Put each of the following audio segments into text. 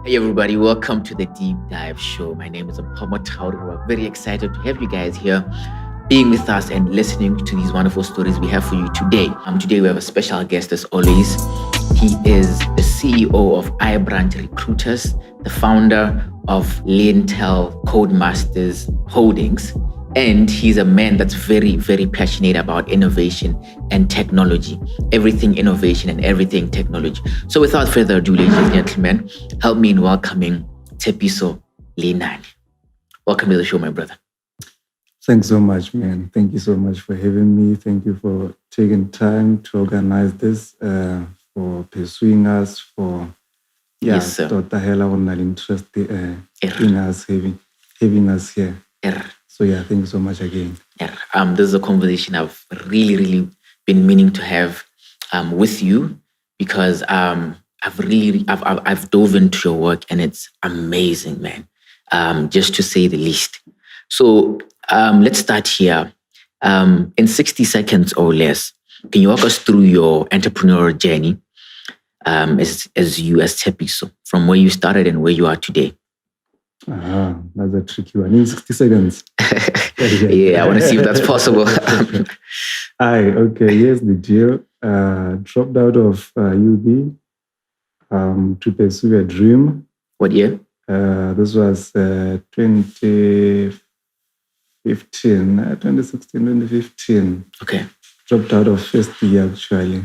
Hey everybody, welcome to the Deep Dive Show. My name is Mpho Mutaurirwa. Very excited to have you guys here being with us and listening to these wonderful stories we have for you today. Today we have a special guest as always. He is the CEO of iBranch Recruiters, the founder of Intel Codemasters Holdings, and he's a man that's very, very passionate about innovation and technology. Everything innovation and everything technology. So without further ado, ladies and gentlemen, help me in welcoming Tshepiso Leinane. Welcome to the show, my brother. Thanks so much, man. Thank you so much for having me. Thank you for taking time to organize this, for pursuing us, for Yes, sir. interest in us having us here. So thank you so much again. This is a conversation I've really been meaning to have with you because I've dove into your work and it's amazing, man. Just to say the least. So let's start here. In 60 seconds or less, can you walk us through your entrepreneurial journey as Tshepiso, from where you started and where you are today? That's a tricky one. In 60 seconds. Yeah, I want to see if that's possible. Okay, here's the deal. Dropped out of UB to pursue a dream. What year? This was 2016, 2015. Okay. Dropped out of first year actually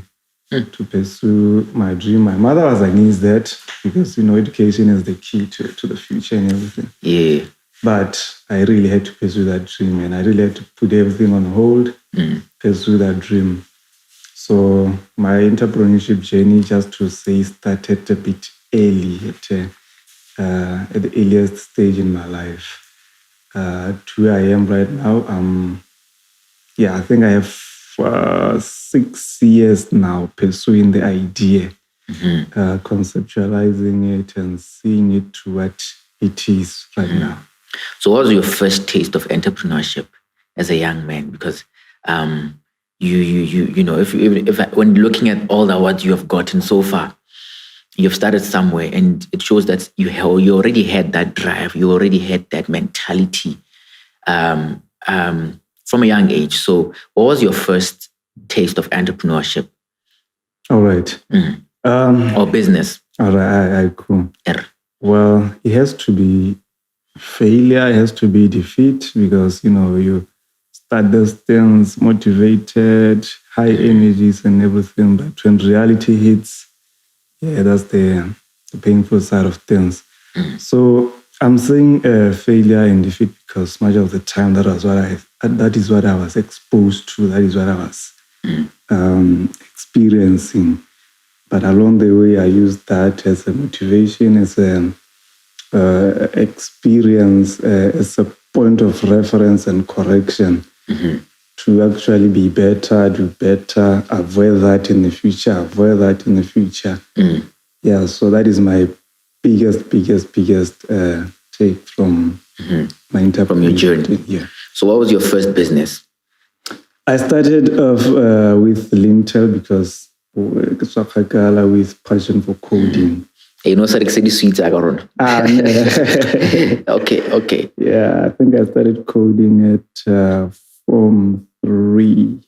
to pursue my dream. My mother was against that because, education is the key to the future and everything. Yeah. But I really had to pursue that dream and I really had to put everything on hold, pursue that dream. So my entrepreneurship journey, just to say, started a bit early at the earliest stage in my life. To where I am right now, I think I have 6 years now pursuing the idea, conceptualizing it and seeing it to what it is right now. So what was your first taste of entrepreneurship as a young man? Because when looking at all that what you have gotten so far, you've started somewhere and it shows that you already had that drive, you already had that mentality from a young age. So what was your first taste of entrepreneurship? All right. Or business? All right, cool. Well, it has to be failure, it has to be defeat because, you start those things motivated, high energies and everything. But when reality hits, that's the painful side of things. So I'm saying failure and defeat because much of the time that is what I was exposed to. That is what I was experiencing. But along the way, I used that as a motivation, as an experience, as a point of reference and correction to actually be better, do better, avoid that in the future. So that is my biggest take from my entrepreneurship. From your journey. Yeah. So what was your first business? I started off with Intel because with passion for coding. Sweets agarona. Okay. Yeah, I think I started coding at Form 3.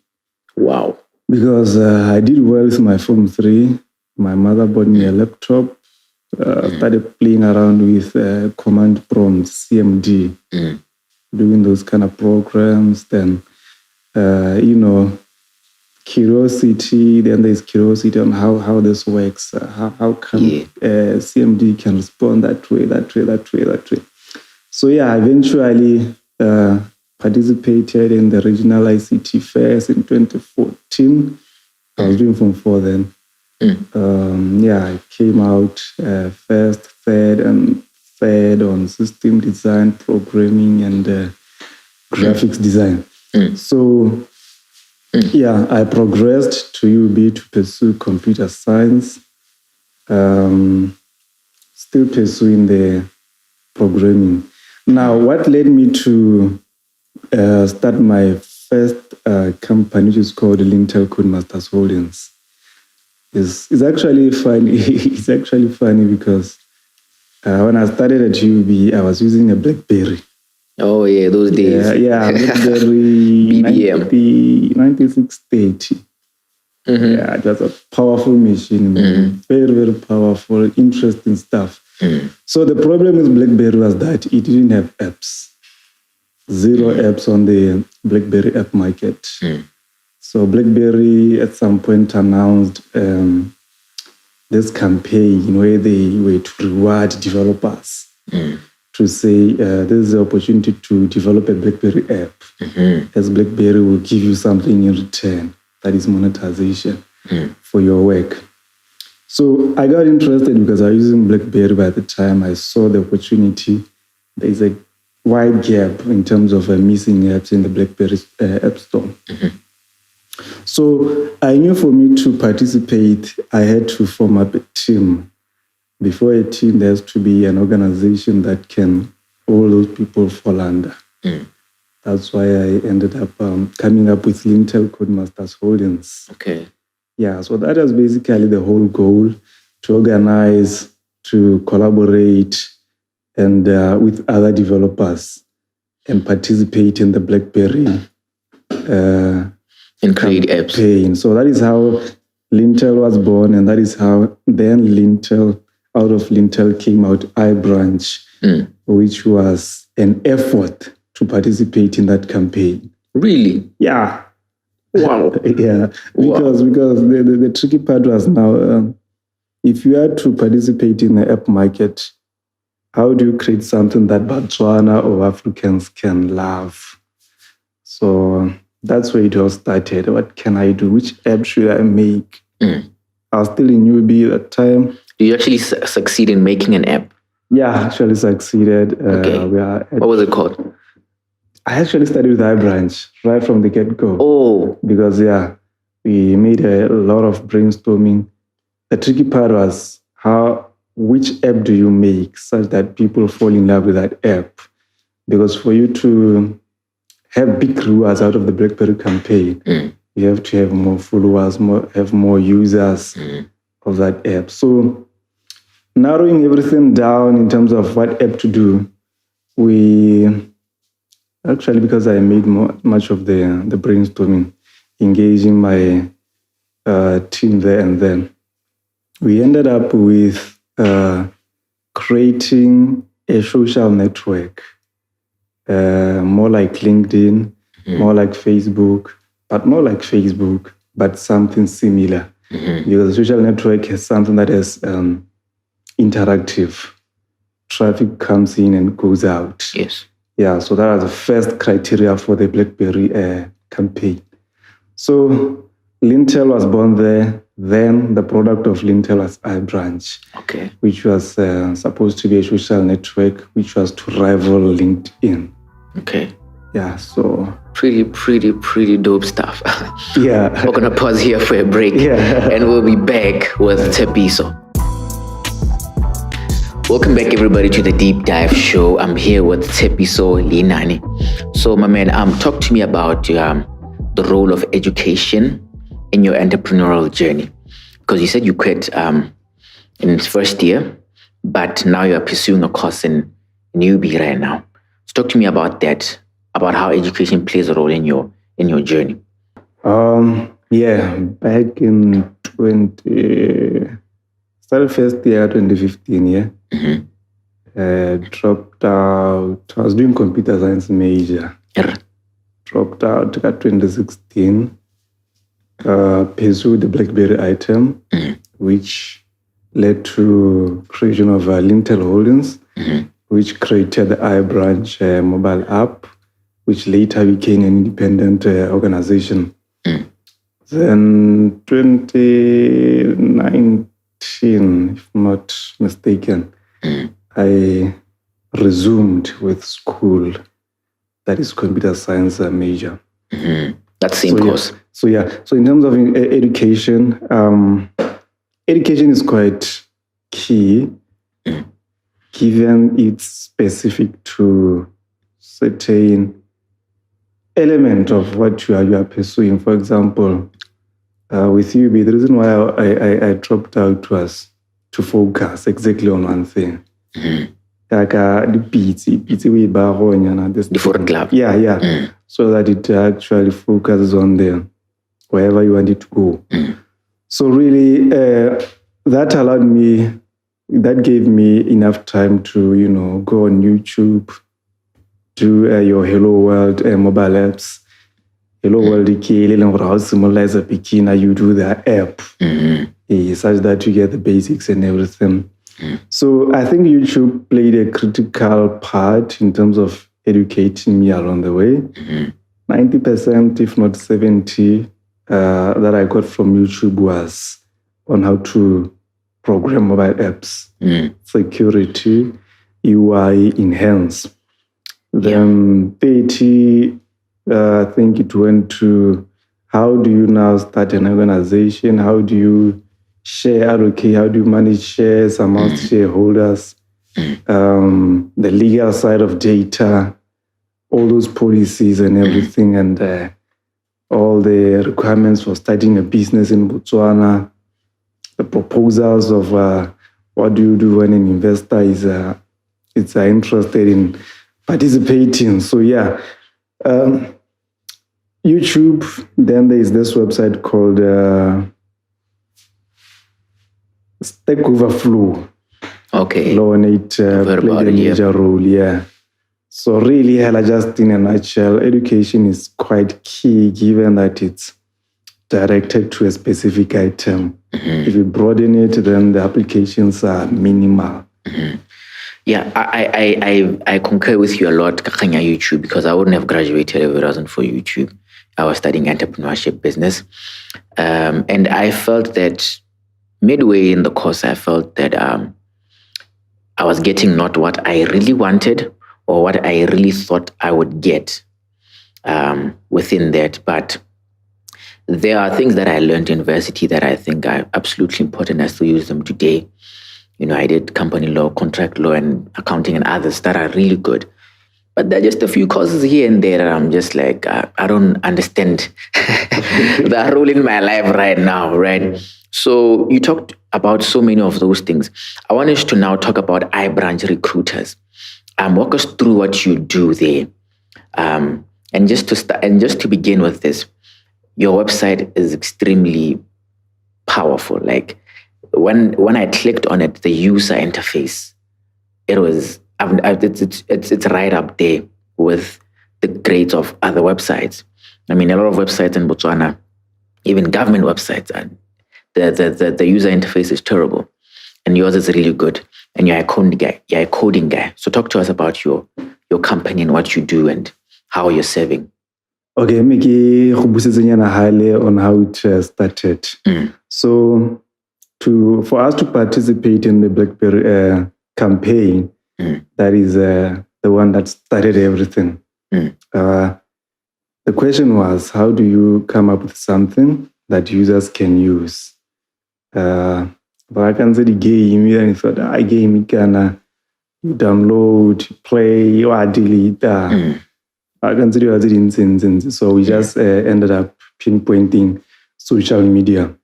Wow. Because I did well with my Form 3. My mother bought me a laptop. Started playing around with command prompts, CMD, doing those kind of programs. Then, curiosity. Then there's curiosity on how this works. How come CMD can respond that way. So I eventually participated in the regional ICT fairs in 2014. I was doing Form 4 then. I came out first, third on system design, programming, and graphics design. So, I progressed to UB to pursue computer science, still pursuing the programming. Now, what led me to start my first company, which is called Intel Codemasters Holdings, is actually funny. It's actually funny because When I started at UB, I was using a BlackBerry. Oh, yeah, those days. Yeah, BlackBerry BBM. 9630. Yeah, it was a powerful machine. Very, very powerful, interesting stuff. So the problem with BlackBerry was that it didn't have apps. Zero apps on the BlackBerry app market. So BlackBerry at some point announced this campaign where they were to reward developers to say this is the opportunity to develop a BlackBerry app, as BlackBerry will give you something in return, that is monetization for your work. So I got interested because I was using BlackBerry by the time. I saw the opportunity. There is a wide gap in terms of missing apps in the BlackBerry App Store. So I knew for me to participate, I had to form up a team. Before a team, there has to be an organization that can all those people fall under. That's why I ended up coming up with Lintel Codemasters Holdings. Okay. Yeah, so that was basically the whole goal, to organize, to collaborate, and with other developers and participate in the BlackBerry and create apps. Campaign. So that is how Lintel was born, and that is how then out of Lintel came out iBranch, which was an effort to participate in that campaign. Really? Yeah. Wow. Yeah. Because the tricky part was now, if you had to participate in the app market, how do you create something that Botswana or Africans can love? So that's where it all started. What can I do? Which app should I make? I was still in UB at the time. Do you actually succeed in making an app? Yeah, I actually succeeded. Okay. What was it called? I actually started with iBranch right from the get-go. Oh. Because, we made a lot of brainstorming. The tricky part was which app do you make such that people fall in love with that app? Because for you to have big rewards out of the BlackBerry campaign, you have to have more followers, have more users of that app. So narrowing everything down in terms of what app to do, we actually, because I made much of the brainstorming, engaging my team there and then, we ended up with creating a social network, more like LinkedIn, more like Facebook, but something similar. Because the social network has something that is interactive. Traffic comes in and goes out. Yes. Yeah, so that was the first criteria for the BlackBerry campaign. So Lintel was born there. Then the product of Lintel was iBranch, which was supposed to be a social network, which was to rival LinkedIn. Okay. Yeah, so pretty dope stuff. Yeah. We're gonna pause here for a break. Yeah. And we'll be back with Tshepiso. Welcome back, everybody, to the Deep Dive Show. I'm here with Tshepiso Leinane. So, my man, talk to me about the role of education in your entrepreneurial journey. Because you said you quit in its first year, but now you are pursuing a course in UB right now. So, talk to me about that, about how education plays a role in your journey. Back in started first year 2015, yeah. Dropped out. I was doing computer science major. Dropped out at 2016. Pursued the BlackBerry item, which led to creation of Lintel Holdings, which created the iBranch mobile app, which later became an independent organization. Then 2019, if not mistaken, I resumed with school, that is computer science major. That same course. So in terms of education, education is quite key, given it's specific to certain element of what you are pursuing. For example, with UB, the reason why I dropped out was to focus exactly on one thing. Like the pizza we buy the foreign club. Yeah. So that it actually focuses on wherever you want it to go. So really, that allowed me, that gave me enough time to, go on YouTube, do your Hello World mobile apps. Hello World, as a beginner, you do the app, such that you get the basics and everything. So I think YouTube played a critical part in terms of educating me along the way. 90%, if not 70%, that I got from YouTube was on how to program mobile apps, security, UI, enhance. Then 30%, I think it went to how do you now start an organization? How do you allocate? How do you manage shares amongst shareholders? The legal side of data, all those policies and everything, and all the requirements for starting a business in Botswana, the proposals of what do you do when an investor is interested in participating. So yeah. YouTube, then there is this website called Stack Overflow. Okay. It played a major role, yeah. So really, just in a nutshell, education is quite key given that it's directed to a specific item. If you broaden it, then the applications are minimal. Yeah, I concur with you a lot, Kakanya YouTube, because I wouldn't have graduated if it wasn't for YouTube. I was studying entrepreneurship business. And I felt that midway in the course, I felt that I was getting not what I really wanted or what I really thought I would get within that. But there are things that I learned in university that I think are absolutely important. I still use them today. I did company law, contract law, and accounting and others that are really good. But there are just a few courses here and there that I'm just like, I don't understand that role in my life right now, right? So you talked about so many of those things. I want us to now talk about iBranch recruiters. Walk us through what you do there. And just to begin with this, your website is extremely powerful. Like when I clicked on it, the user interface, it was it's right up there with the grades of other websites. I mean, a lot of websites in Botswana, even government websites, and the user interface is terrible, and yours is really good. And you're a coding guy. So talk to us about your company and what you do and how you're serving. Okay, Miki, on how it started. So for us to participate in the BlackBerry campaign, that is the one that started everything. The question was, how do you come up with something that users can use? But I can say the game, and I thought, I game it can you download, play, or delete. I can say it. So we just ended up pinpointing social media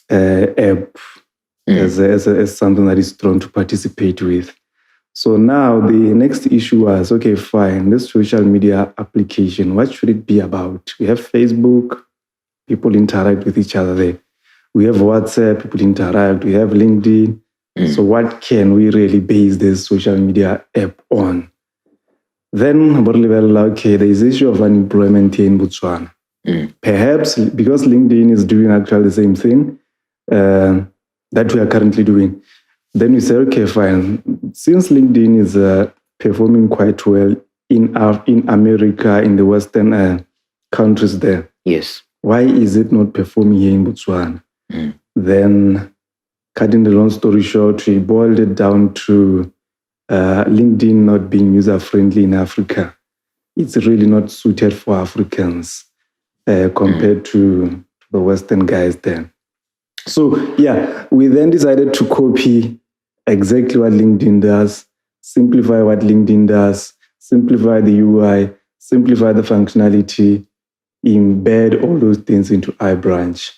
app as something that is drawn to participate with. So now the next issue was, okay, fine, this social media application, what should it be about? We have Facebook, people interact with each other there. We have WhatsApp, people interact. We have LinkedIn. So what can we really base this social media app on? Then, okay, there is issue of unemployment here in Botswana. Perhaps because LinkedIn is doing actually the same thing that we are currently doing. Then we say, okay, fine. Since LinkedIn is performing quite well in America, in the Western countries there. Yes. Why is it not performing here in Botswana? Then, cutting the long story short, we boiled it down to LinkedIn not being user-friendly in Africa. It's really not suited for Africans compared to the Western guys there. So, yeah, we then decided to copy exactly what LinkedIn does, simplify what LinkedIn does, simplify the UI, simplify the functionality, embed all those things into iBranch.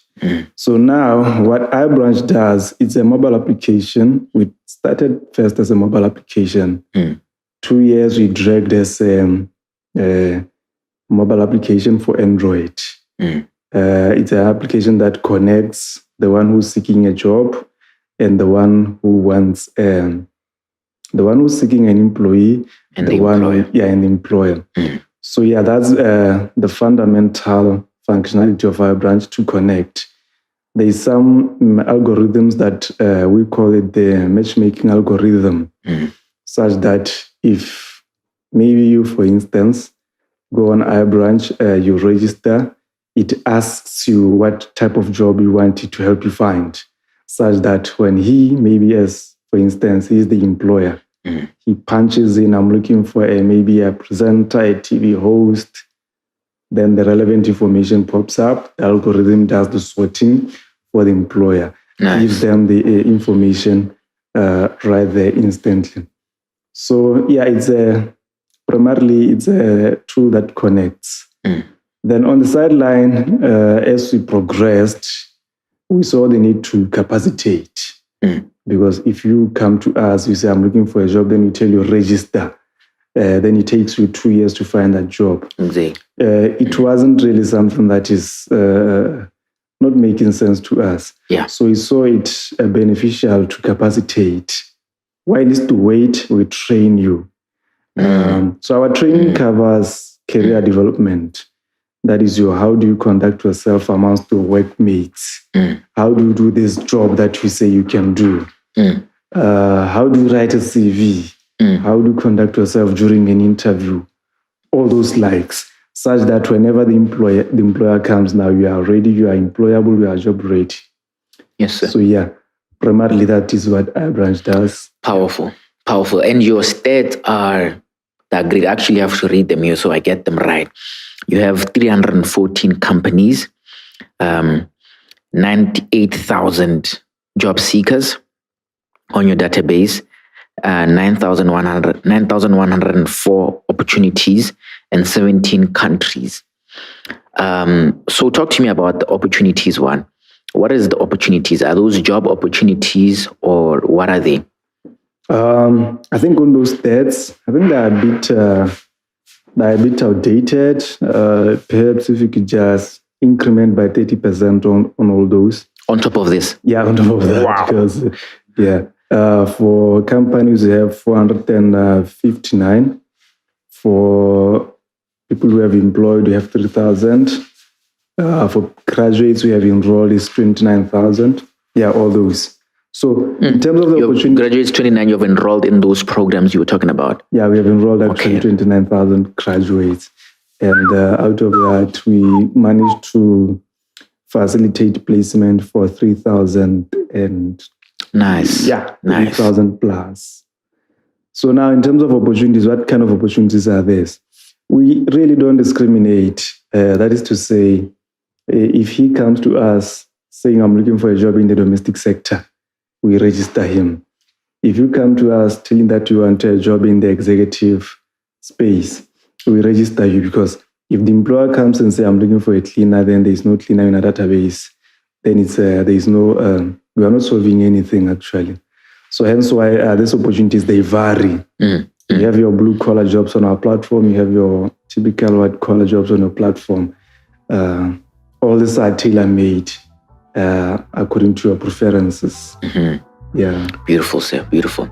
So now what iBranch does, it's a mobile application. We started first as a mobile application. 2 years we dragged as a mobile application for Android. It's an application that connects the one who's seeking a job and the one who wants the one who's seeking an employee and the employer. And the employer. So that's the fundamental functionality of iBranch, to connect. There's some algorithms that we call it the matchmaking algorithm, such that if maybe you, for instance, go on iBranch, you register, it asks you what type of job you want it to help you find, such that when he, maybe as, for instance, he's the employer, he punches in, I'm looking for maybe a presenter, a TV host, then the relevant information pops up. The algorithm does the sorting for the employer, gives them the information right there instantly. So it's primarily it's a tool that connects. Then on the sideline, as we progressed, we saw the need to capacitate. Because if you come to us, you say, I'm looking for a job, then you tell you register. Then it takes you 2 years to find that job. It wasn't really something that is not making sense to us. So we saw it beneficial to capacitate. While it's to wait, we train you. So our training covers career development. That is how do you conduct yourself amongst your workmates? How do you do this job that you say you can do? How do you write a CV? How do you conduct yourself during an interview? All those likes, such that whenever the employer comes, now you are ready, you are employable, you are job ready. Yes, sir. So primarily that is what iBranch does. Powerful. And your stats are great. Actually, I have to read them here so I get them right. You have 314 companies, 98,000 job seekers on your database, 9,104 opportunities in 17 countries. So talk to me about the opportunities one. What is the opportunities? Are those job opportunities or what are they? I think on those stats, I think they're a bit outdated. Perhaps if you could just increment by 30% on all those. On top of this? Yeah, on top of that. Wow. Because, for companies, we have 459. For people who have employed, we have 3,000. For graduates, we have enrolled is 29,000. All those. So in terms of the opportunity, graduates 29, you've enrolled in those programs you were talking about. Yeah, we have enrolled actually 29,000 graduates, and out of that, we managed to facilitate placement for 3,000 and nice. 3,000 plus. So now, in terms of opportunities, what kind of opportunities are these? We really don't discriminate. That is to say, if he comes to us saying, I'm looking for a job in the domestic sector, we register him. If you come to us telling that you want a job in the executive space, we register you, because if the employer comes and says, I'm looking for a cleaner, then there's no cleaner in a database, then we are not solving anything actually. So hence why these opportunities, they vary. You have your blue collar jobs on our platform, you have your typical white collar jobs on your platform. All these are tailor-made according to your preferences. Yeah. Beautiful, sir. Beautiful.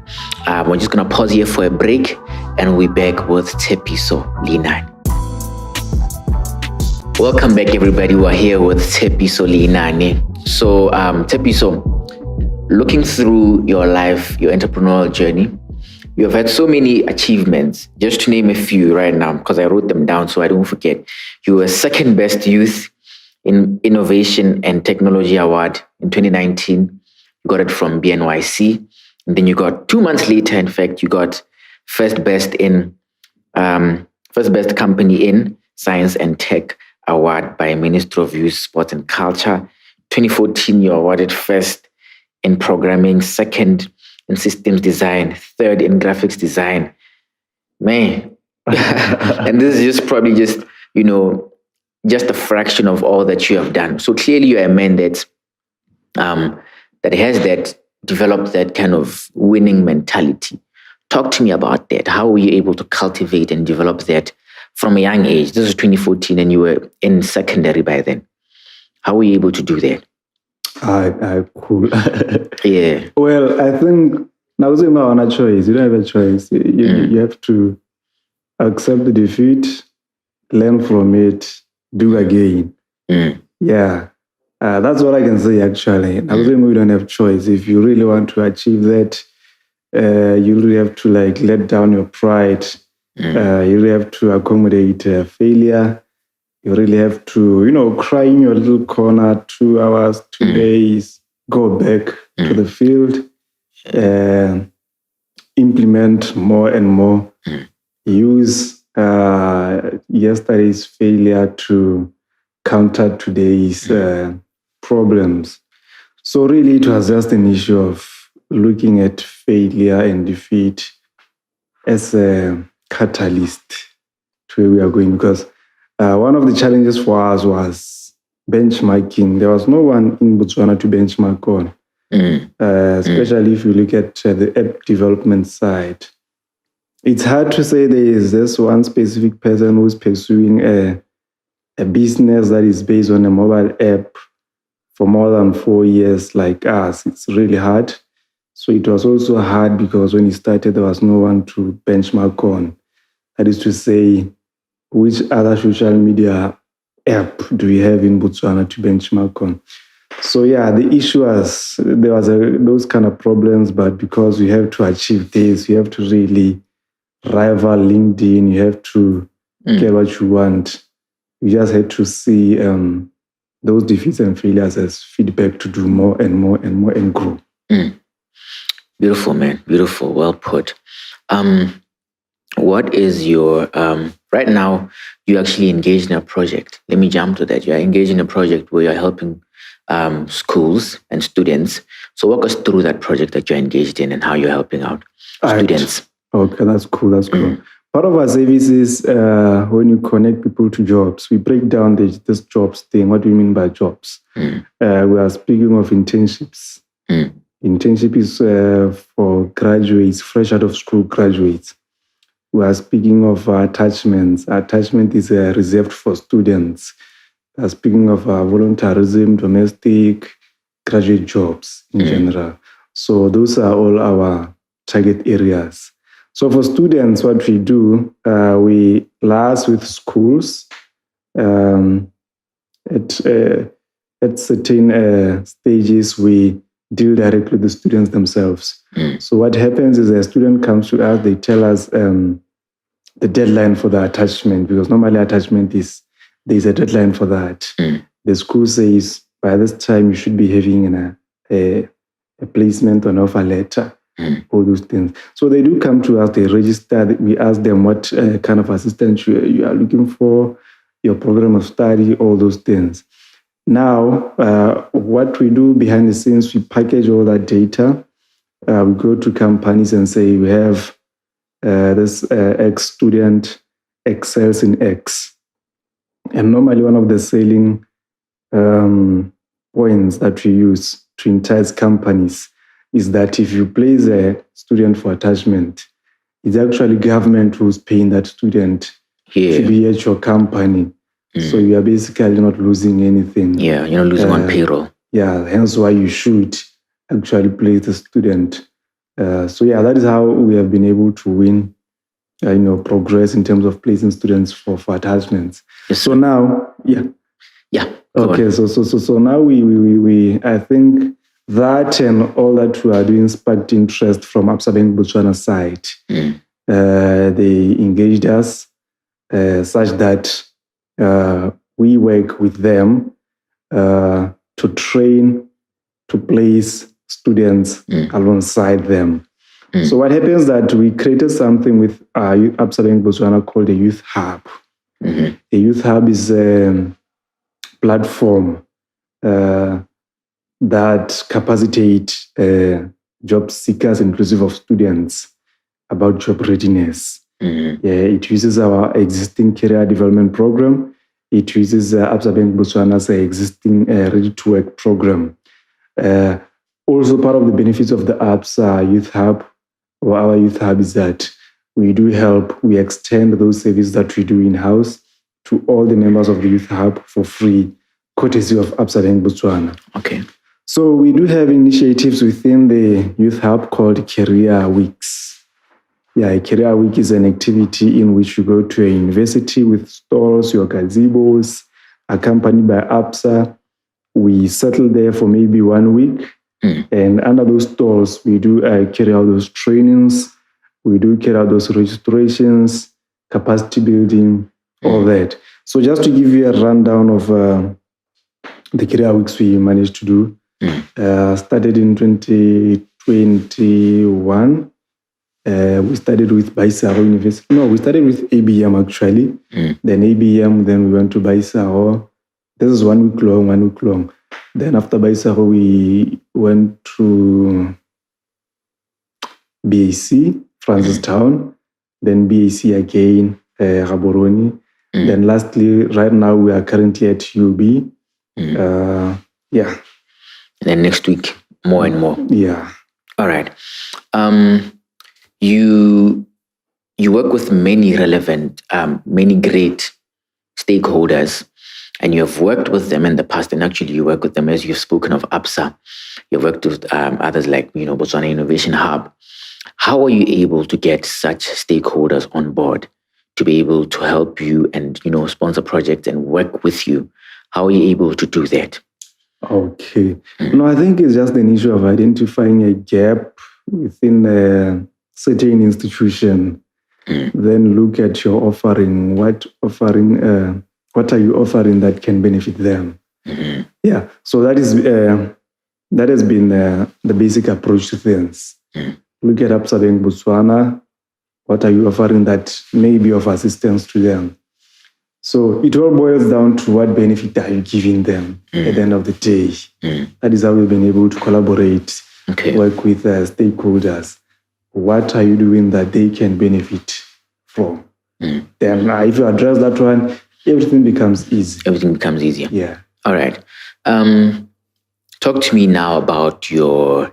We're just going to pause here for a break and we're back with Tshepiso Leinane. Welcome back, everybody. We're here with Tshepiso Leinane. So, Tshepiso, looking through your life, your entrepreneurial journey, you have had so many achievements. Just to name a few right now, because I wrote them down so I don't forget. You were second best youth in Innovation and Technology Award in 2019. You got it from BNYC. And then you got 2 months later, in fact, you got first best company in Science and Tech Award by Ministry of Youth, Sports and Culture. 2014, you awarded first in programming, second in systems design, third in graphics design. Man. And this is probably just a fraction of all that you have done. So clearly you're a man that has developed that kind of winning mentality. Talk to me about that. How were you able to cultivate and develop that from a young age? This is 2014 and you were in secondary by then. How were you able to do that? Cool. Yeah. Well, I think now it's not a choice. You don't have a choice. You have to accept the defeat, learn from it, do again. Yeah. That's what I can say, actually. Now we don't have choice. If you really want to achieve that, you really have to let down your pride. You really have to accommodate failure. You really have to, cry in your little corner 2 hours, 2 days, go back to the field, implement more and more, use yesterday's failure to counter today's problems. So really it was just an issue of looking at failure and defeat as a catalyst to where we are going, because one of the challenges for us was benchmarking. There was no one in Botswana to benchmark on, especially if you look at the app development side. It's hard to say there is this one specific person who's pursuing a business that is based on a mobile app for more than 4 years like us. It's really hard. So it was also hard because when it started, there was no one to benchmark on. That is to say, which other social media app do we have in Botswana to benchmark on? So yeah, the issue was there was those kind of problems, but because we have to achieve this, you have to really rival LinkedIn, you have to get what you want. You just had to see those defeats and failures as feedback to do more and more and more and grow. Beautiful, man. Beautiful. Well put. What is your, right now, you're actually engaged in a project. Let me jump to that. You're engaged in a project where you're helping schools and students. So walk us through that project that you're engaged in and how you're helping out students. Okay, that's cool. That's cool. Part of our service is when you connect people to jobs, we break down this jobs thing. What do we mean by jobs? We are speaking of internships. Internship is for graduates, fresh out of school graduates. We are speaking of attachments. Attachment is reserved for students. We are speaking of voluntarism, domestic, graduate jobs in general. So those are all our target areas. So for students, what we do, we liaise with schools at certain stages. We deal directly with the students themselves. So what happens is a student comes to us, they tell us the deadline for the attachment, because normally attachment there's a deadline for that. The school says by this time you should be having a placement or an offer letter, all those things. So they do come to us, they register, we ask them what kind of assistance you are looking for, your program of study, all those things. Now, what we do behind the scenes, we package all that data. We go to companies and say, we have this X student excels in X. And normally one of the selling points that we use to entice companies is that if you place a student for attachment, it's actually government who's paying that student to be at your company. So you are basically not losing anything. Yeah, you're not losing on payroll. Yeah, hence why you should actually place the student. So yeah, that is how we have been able to win, progress in terms of placing students for attachments. Yes, so now, yeah. Okay, so now we I think that and all that we are doing sparked interest from Absa Bank Botswana side. They engaged us such that we work with them to train, to place students alongside them. So what happens is that we created something with Absa Bank Botswana called a Youth Hub. The Youth Hub is a platform that capacitate job seekers, inclusive of students, about job readiness. It uses our existing career development program. it uses Absa Bank Botswana's existing ready-to-work program. Also, part of the benefits of the Absa Youth Hub or our Youth Hub is that we extend those services that we do in-house to all the members of the Youth Hub for free, courtesy of Absa Bank Botswana. Okay. So we do have initiatives within the Youth Hub called Career Weeks. Yeah, a Career Week is an activity in which you go to a university with stalls, your gazebos, accompanied by Absa. We settle there for maybe 1 week. And under those stalls, we do carry out those trainings. We do carry out those registrations, capacity building, all that. So just to give you a rundown of the career weeks we managed to do, started in 2021. We started with Baisaro University. No, we started with ABM actually. Then ABM, then we went to Baisaro. This is 1 week long. Then after Baisaro, we went to BAC, Francistown. Then BAC again, Gaborone. Then lastly, right now we are currently at UB. Yeah. And then next week, more and more. Yeah. All right. You work with many relevant, many great stakeholders, and you have worked with them in the past. And actually, you work with them, as you've spoken of Absa. You've worked with others like Botswana Innovation Hub. How are you able to get such stakeholders on board to be able to help you and sponsor projects and work with you? How are you able to do that? Okay. No, I think it's just an issue of identifying a gap within a certain institution. Then look at your offering. What are you offering that can benefit them? Yeah. So that has been the basic approach to things. Look at Absa Bank Botswana. What are you offering that may be of assistance to them? So it all boils down to what benefit are you giving them at the end of the day. That is how we've been able to collaborate, work with stakeholders. What are you doing that they can benefit from? Then if you address that one, everything becomes easy. Everything becomes easier. Yeah. All right. Talk to me now about your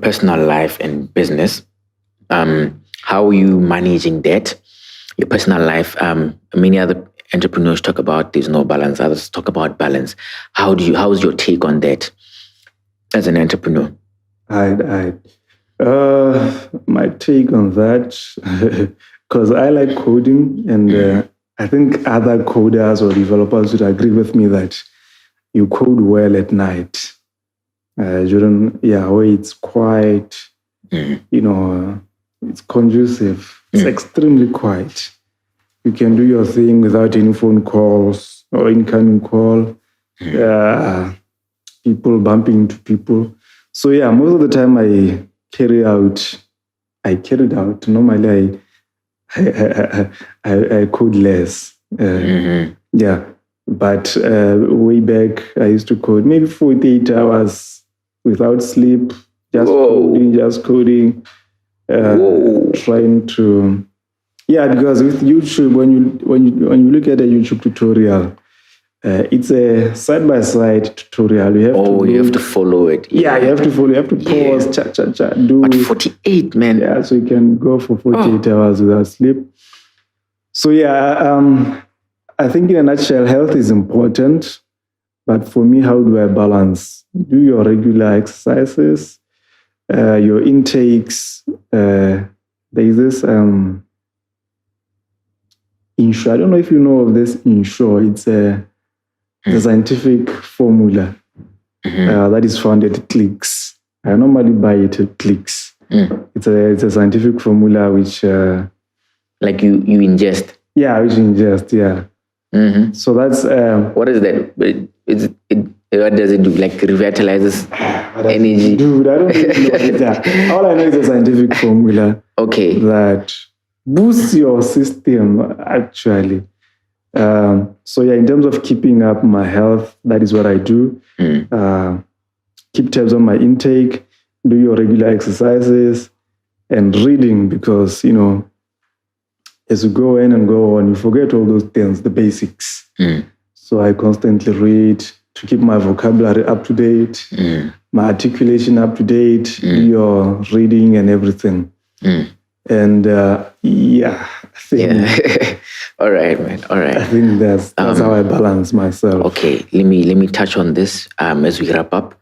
personal life and business. How are you managing that? Your personal life, many other entrepreneurs talk about there's no balance. Others talk about balance. How is your take on that as an entrepreneur? My take on that, because I like coding, and I think other coders or developers would agree with me that you code well at night. Where it's quiet, it's conducive. It's extremely quiet. You can do your thing without any phone calls or incoming call. People bumping into people. So most of the time I carried out. Normally I code less. But way back I used to code maybe 48 hours without sleep, just coding. Trying to, because with YouTube, when you look at a YouTube tutorial, it's a side-by-side tutorial. You have to follow it. You have to follow. You have to pause, do. But 48, man. Yeah, so you can go for 48 hours without sleep. So I think in a nutshell, health is important. But for me, how do I balance? Do your regular exercises. Your intakes, there is this Mpho. I don't know if you know of this Mpho. It's a scientific formula that is found at Clicks. I normally buy it at Clicks. It's a scientific formula which... like you ingest? Yeah, which you ingest, So that's... what is that? What does it do? Like revitalizes energy? Dude, I don't really know what it is. All I know is a scientific formula that boosts your system, actually. In terms of keeping up my health, that is what I do. Keep tabs on my intake, do your regular exercises, and reading, because, as you go in and go on, you forget all those things, the basics. So I constantly read to keep my vocabulary up to date, my articulation up to date, your reading and everything. And I think all right, man. All right. I think that's how I balance myself. Okay, let me touch on this as we wrap up.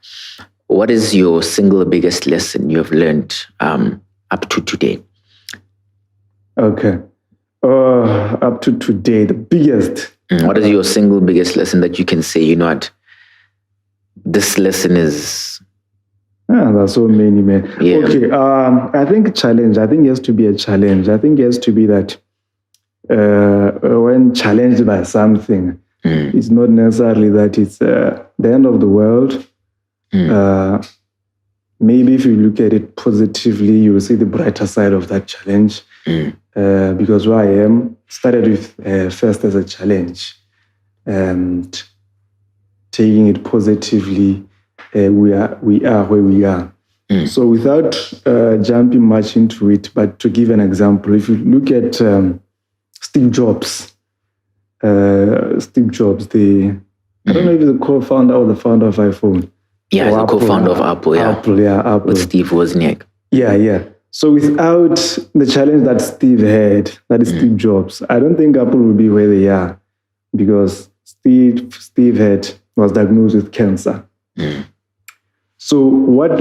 What is your single biggest lesson you have learned up to today? Okay. Up to today, the biggest. What is your single biggest lesson that you can say, you know what, this lesson is... There's so many, man. Yeah. Okay, I think challenge. I think it has to be a challenge. I think it has to be that when challenged by something, it's not necessarily that it's the end of the world. Maybe if you look at it positively, you will see the brighter side of that challenge. Because where I am started with first as a challenge, and taking it positively, we are where we are. So without jumping much into it, but to give an example, if you look at Steve Jobs, I don't know if he's the co-founder or the founder of iPhone. Yeah, he's the co-founder of Apple. Yeah, Apple. With Steve Wozniak. Yeah. So without the challenge that Steve had, that is Steve Jobs, I don't think Apple would be where they are, because Steve was diagnosed with cancer. So what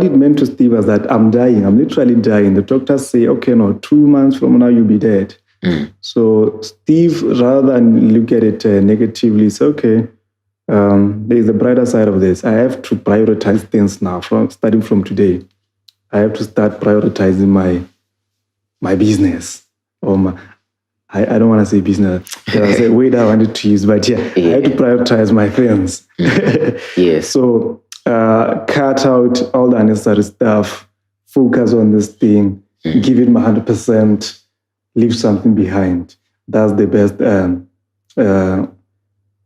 it meant to Steve was that I'm dying. I'm literally dying. The doctors say, okay, no, 2 months from now you'll be dead. So Steve, rather than look at it negatively, say, okay, there's a brighter side of this. I have to prioritize things now, starting from today. I have to start prioritizing my business. I don't want to say business. That's a word I wanted to use, but I have to prioritize my things. Yes. So cut out all the unnecessary stuff, focus on this thing, give it my 100%, leave something behind. That's the best.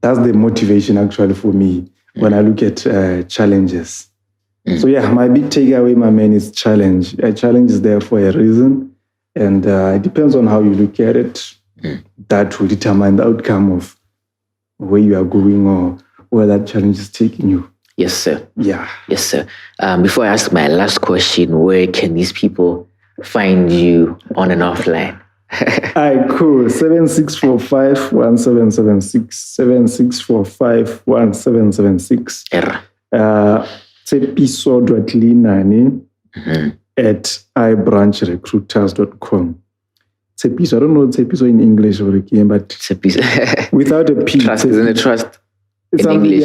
That's the motivation actually for me when I look at challenges. So my big takeaway, my man, is challenge. A challenge is there for a reason, and it depends on how you look at it. That will determine the outcome of where you are going or where that challenge is taking you. Yes, sir. Yeah. Yes, sir. Before I ask my last question, where can these people find you on and offline? All right, cool. 7645-1776. 7645-1776. Tshepiso.Leinane at iBranchRecruiters.com. Tshepiso, I don't know Tshepiso in English, but Tshepiso. Without a P. Trust, isn't it? Trust in English.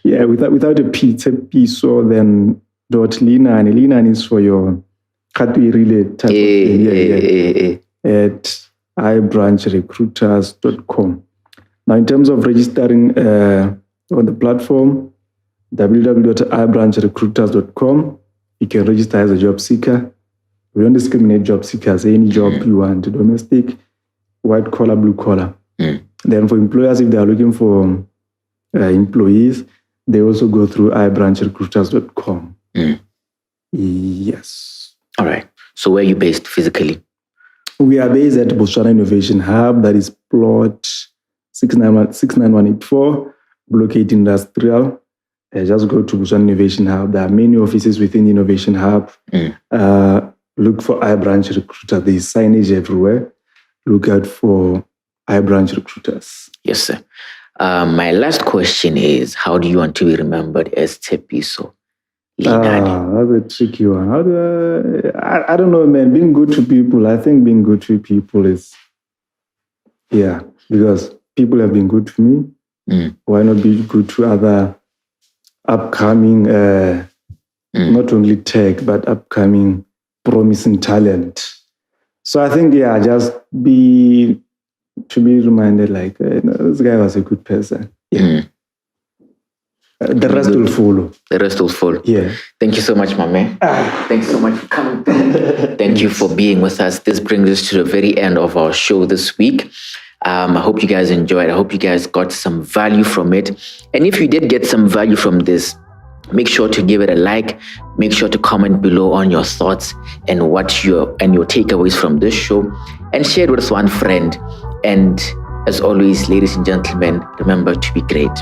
Yeah, without a P, Tshepiso, then .Leinane. Leinane is for your Katuirile type of thing. At iBranchRecruiters.com. Now, in terms of registering on the platform, www.iBranchRecruiters.com, you can register as a job seeker. We don't discriminate job seekers, any job you want, domestic, white collar, blue collar. Then for employers, if they are looking for employees, they also go through iBranchRecruiters.com. Yes. All right. So where are you based physically? We are based at Botswana Innovation Hub, that is plot 69184, Block 8 Industrial. Just go to Botswana Innovation Hub. There are many offices within the Innovation Hub. Look for iBranch Recruiter. There is signage everywhere. Look out for iBranch Recruiters. Yes, sir. My last question is, how do you want to be remembered as Tshepiso Leinane? That's a tricky one. I don't know, man. Being good to people. I think being good to people is, because people have been good to me. Why not be good to other upcoming, not only tech, but upcoming promising talent? So I think, just to be reminded, like, this guy was a good person. The rest will follow. The rest will follow. Yeah. Thank you so much, my man. Thanks so much for coming. Thank you for being with us. This brings us to the very end of our show this week. I hope you guys enjoyed. I hope you guys got some value from it. And if you did get some value from this, Make sure to give it a like. Make sure to comment below on your thoughts and your takeaways from this show, and share it with one friend. And as always, ladies and gentlemen, remember to be great.